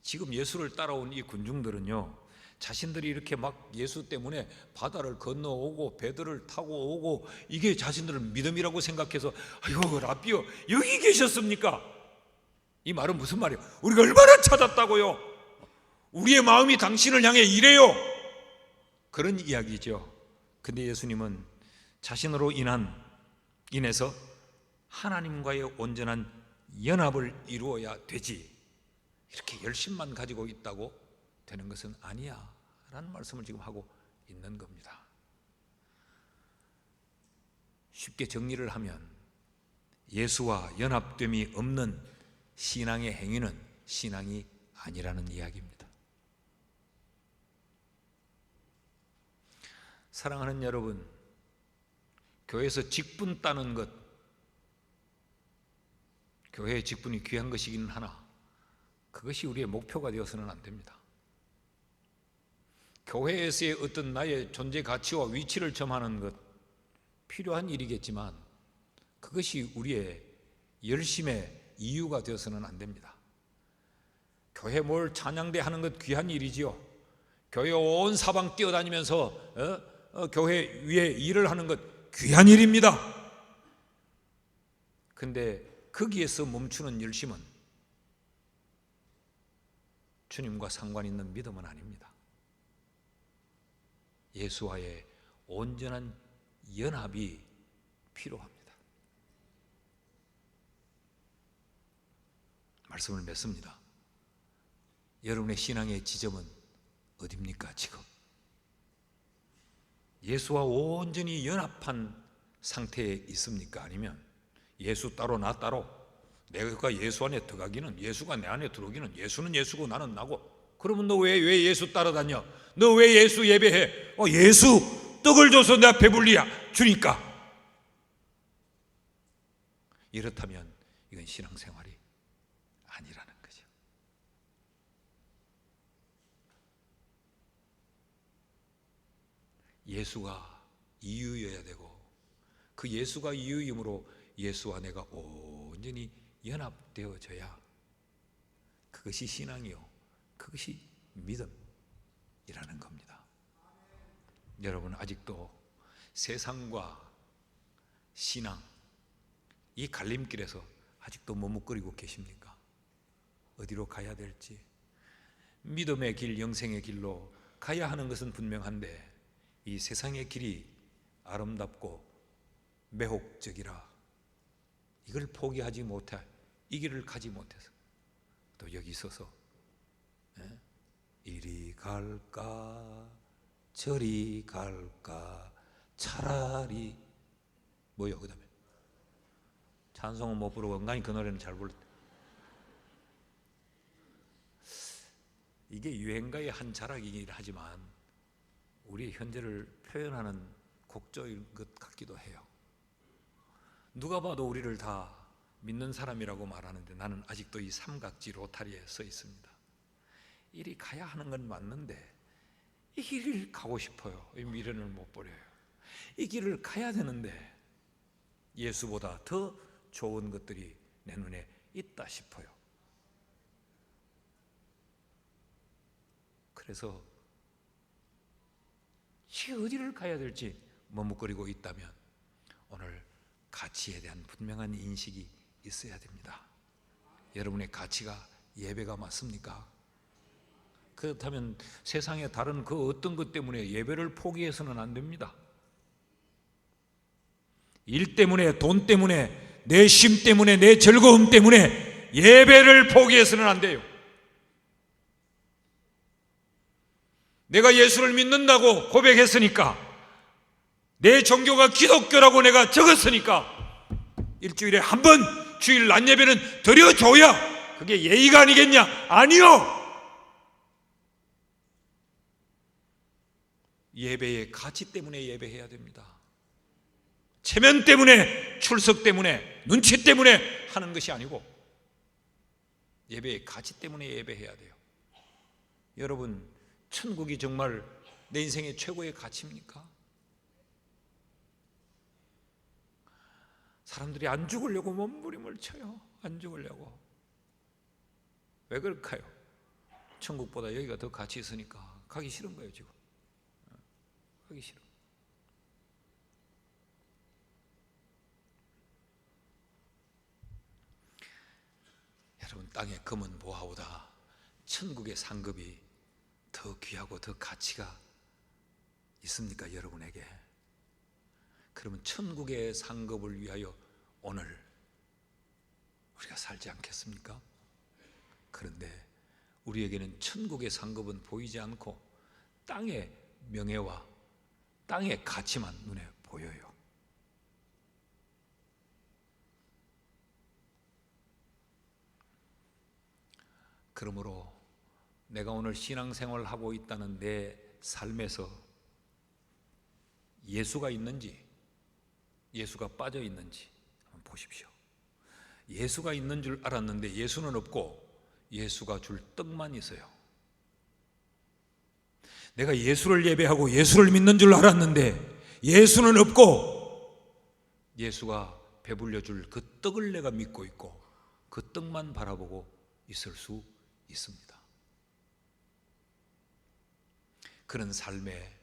지금 예수를 따라온 이 군중들은요, 자신들이 이렇게 막 예수 때문에 바다를 건너오고 배들을 타고 오고 이게 자신들은 믿음이라고 생각해서 아이고 라비요 여기 계셨습니까? 이 말은 무슨 말이에요? 우리가 얼마나 찾았다고요? 우리의 마음이 당신을 향해 이래요. 그런 이야기죠. 근데 예수님은 자신으로 인해서 하나님과의 온전한 연합을 이루어야 되지 이렇게 열심만 가지고 있다고 되는 것은 아니야 라는 말씀을 지금 하고 있는 겁니다. 쉽게 정리를 하면 예수와 연합됨이 없는 신앙의 행위는 신앙이 아니라는 이야기입니다. 사랑하는 여러분, 교회에서 직분 따는 것, 교회의 직분이 귀한 것이기는 하나 그것이 우리의 목표가 되어서는 안 됩니다. 교회에서의 어떤 나의 존재 가치와 위치를 점하는 것 필요한 일이겠지만 그것이 우리의 열심의 이유가 되어서는 안 됩니다. 교회 몰 찬양대 하는 것 귀한 일이지요. 교회 온 사방 뛰어다니면서 교회 위에 일을 하는 것 귀한 일입니다. 근데 거기에서 멈추는 열심은 주님과 상관 있는 믿음은 아닙니다. 예수와의 온전한 연합이 필요합니다. 말씀을 맺습니다. 여러분의 신앙의 지점은 어디입니까? 지금 예수와 온전히 연합한 상태에 있습니까? 아니면 예수 따로 나 따로 내가 예수 안에 들어가기는 예수가 내 안에 들어오기는 예수는 예수고 나는 나고 그러면 너 왜 예수 따라다녀? 너 왜 예수 예배해? 예수 떡을 줘서 내가 배불리야 주니까. 이렇다면 이건 신앙생활이 아니라는 거죠. 예수가 이유여야 되고 그 예수가 이유이므로 예수와 내가 온전히 연합되어져야 그것이 신앙이요 그것이 믿음이라는 겁니다. 여러분 아직도 세상과 신앙 이 갈림길에서 아직도 머뭇거리고 계십니까? 어디로 가야 될지 믿음의 길 영생의 길로 가야 하는 것은 분명한데 이 세상의 길이 아름답고 매혹적이라 이걸 포기하지 못해 이 길을 가지 못해서 또 여기 있어서 이리 갈까 저리 갈까 차라리 뭐요? 그 다음에 찬송은 못 부르고 은간히 그 노래는 잘 불렀다. 이게 유행가의 한 자락이긴 하지만 우리 현재를 표현하는 곡조인 것 같기도 해요. 누가 봐도 우리를 다 믿는 사람이라고 말하는데 나는 아직도 이 삼각지 로타리에 서 있습니다. 이리 가야 하는 건 맞는데 이 길을 가고 싶어요. 이 미련을 못 버려요. 이 길을 가야 되는데 예수보다 더 좋은 것들이 내 눈에 있다 싶어요. 그래서 이 어디를 가야 될지 머뭇거리고 있다면 오늘 가치에 대한 분명한 인식이 있어야 됩니다. 여러분의 가치가 예배가 맞습니까? 그렇다면 세상의 다른 그 어떤 것 때문에 예배를 포기해서는 안 됩니다. 일 때문에, 돈 때문에, 내 쉼 때문에, 내 즐거움 때문에 예배를 포기해서는 안 돼요. 내가 예수를 믿는다고 고백했으니까, 내 종교가 기독교라고 내가 적었으니까 일주일에 한 번 주일 낮 예배는 드려줘야 그게 예의가 아니겠냐? 아니요. 예배의 가치 때문에 예배해야 됩니다. 체면 때문에, 출석 때문에, 눈치 때문에 하는 것이 아니고 예배의 가치 때문에 예배해야 돼요. 여러분, 천국이 정말 내 인생의 최고의 가치입니까? 사람들이 안 죽으려고 몸부림을 쳐요. 안 죽으려고. 왜 그럴까요? 천국보다 여기가 더 가치 있으니까 가기 싫은 거예요. 지금 가기 싫어. 여러분, 땅의 금은 보화보다 천국의 상급이 더 귀하고 더 가치가 있습니까? 여러분에게. 그러면 천국의 상급을 위하여 오늘 우리가 살지 않겠습니까? 그런데 우리에게는 천국의 상급은 보이지 않고 땅의 명예와 땅의 가치만 눈에 보여요. 그러므로 내가 오늘 신앙생활을 하고 있다는 내 삶에서 예수가 있는지, 예수가 빠져 있는지 한번 보십시오. 예수가 있는 줄 알았는데 예수는 없고 예수가 줄 떡만 있어요. 내가 예수를 예배하고 예수를 믿는 줄 알았는데 예수는 없고 예수가 배불려 줄 그 떡을 내가 믿고 있고 그 떡만 바라보고 있을 수 있습니다. 그런 삶의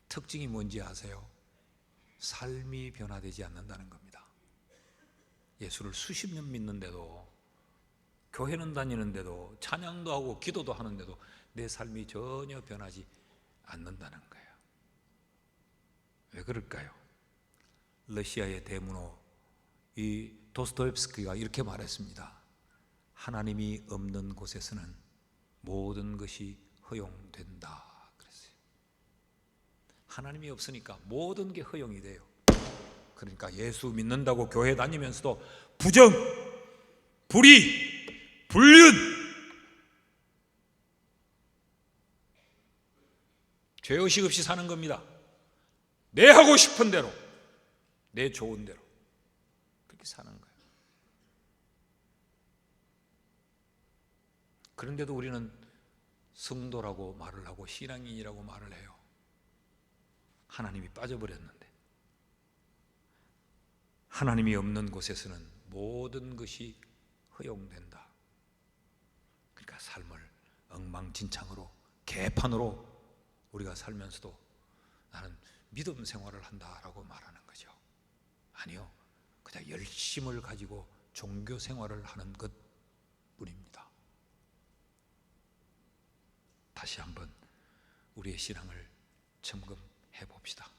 특징이 뭔지 아세요? 삶이 변화되지 않는다는 겁니다. 예수를 수십 년 믿는데도, 교회는 다니는데도, 찬양도 하고 기도도 하는데도 내 삶이 전혀 변하지 않는다는 거예요. 왜 그럴까요? 러시아의 대문호 이 도스토옙스키가 이렇게 말했습니다. 하나님이 없는 곳에서는 모든 것이 허용된다 그랬어요. 하나님이 없으니까 모든 게 허용이 돼요. 그러니까 예수 믿는다고 교회 다니면서도 부정, 불의, 불륜, 죄의식 없이 사는 겁니다. 내 하고 싶은 대로, 내 좋은 대로 그렇게 사는 거예요. 그런데도 우리는 성도라고 말을 하고 신앙인이라고 말을 해요. 하나님이 빠져버렸는데. 하나님이 없는 곳에서는 모든 것이 허용된다. 그러니까 삶을 엉망진창으로, 개판으로 우리가 살면서도 나는 믿음 생활을 한다라고 말하는 거죠. 아니요, 그냥 열심을 가지고 종교 생활을 하는 것뿐입니다. 다시 한번 우리의 신앙을 점검해 봅시다.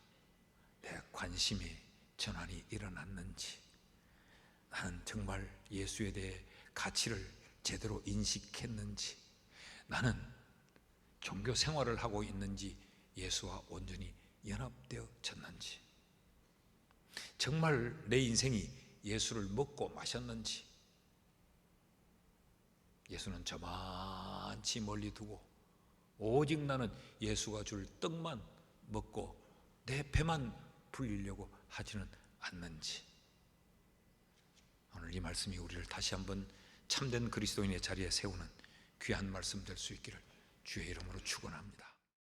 내 관심이 전환이 일어났는지, 나는 정말 예수에 대해 가치를 제대로 인식했는지, 나는 종교 생활을 하고 있는지, 예수와 온전히 연합되어졌는지, 정말 내 인생이 예수를 먹고 마셨는지, 예수는 저만치 멀리 두고 오직 나는 예수가 줄 떡만 먹고 내 배만 풀리려고 하지는 않는지, 오늘 이 말씀이 우리를 다시 한번 참된 그리스도인의 자리에 세우는 귀한 말씀 될 수 있기를 주의 이름으로 축원합니다.